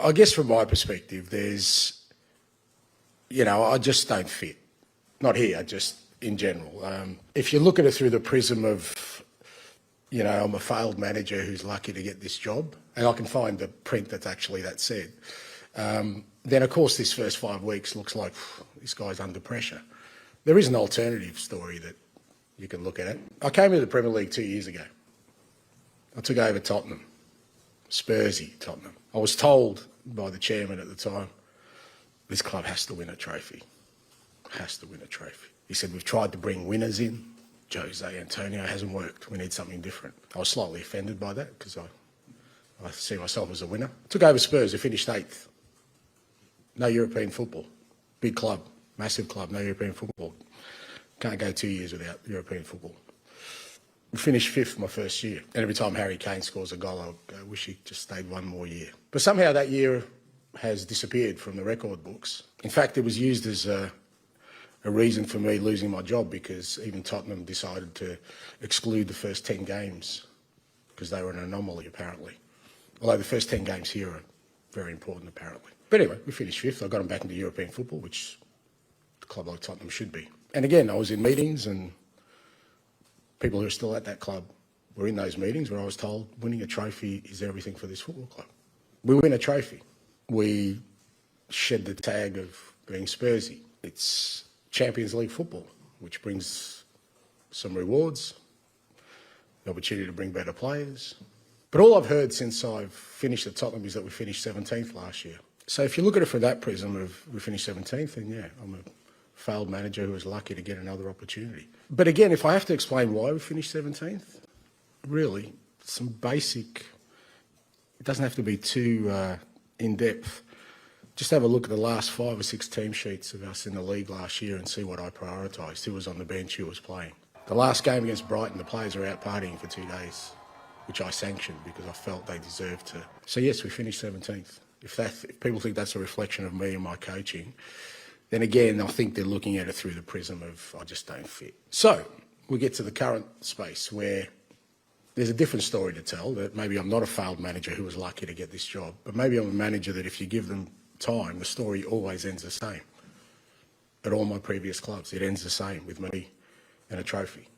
I guess from my perspective, there's, I just don't fit. Not here, just in general. If you look at it through the prism of, I'm a failed manager who's lucky to get this job, and I can find the print that's actually that said, then of course this first 5 weeks looks like this guy's under pressure. There is an alternative story that you can look at it. I came into the Premier League 2 years ago. I took over Tottenham, Spursy Tottenham. I was told by the chairman at the time, this club has to win a trophy. Has to win a trophy. He said, we've tried to bring winners in. Jose Antonio hasn't worked. We need something different. I was slightly offended by that because I see myself as a winner. Took over Spurs, who finished 8th. No European football. Big club, massive club, no European football. Can't go 2 years without European football. We finished 5th my first year. And every time Harry Kane scores a goal, I wish he just stayed one more year. But somehow that year has disappeared from the record books. In fact, it was used as a reason for me losing my job because even Tottenham decided to exclude the first 10 games because they were an anomaly, apparently. Although the first 10 games here are very important, apparently. But anyway, we finished 5th. I got them back into European football, which a club like Tottenham should be. And again, I was in meetings and people who are still at that club were in those meetings where I was told winning a trophy is everything for this football club. We win a trophy. We shed the tag of being Spursy. It's Champions League football, which brings some rewards, the opportunity to bring better players. But all I've heard since I've finished at Tottenham is that we finished 17th last year. So if you look at it from that prism of we finished 17th, then yeah, I'm a failed manager who was lucky to get another opportunity. But again, if I have to explain why we finished 17th, really, some basic, it doesn't have to be too in-depth. Just have a look at the last 5 or 6 team sheets of us in the league last year and see what I prioritised. Who was on the bench, who was playing. The last game against Brighton, the players were out partying for 2 days, which I sanctioned because I felt they deserved to. So yes, we finished 17th. If people think that's a reflection of me and my coaching, then again, I think they're looking at it through the prism of I just don't fit. So we get to the current space where there's a different story to tell, that maybe I'm not a failed manager who was lucky to get this job, but maybe I'm a manager that if you give them time, the story always ends the same. At all my previous clubs, it ends the same with me and a trophy.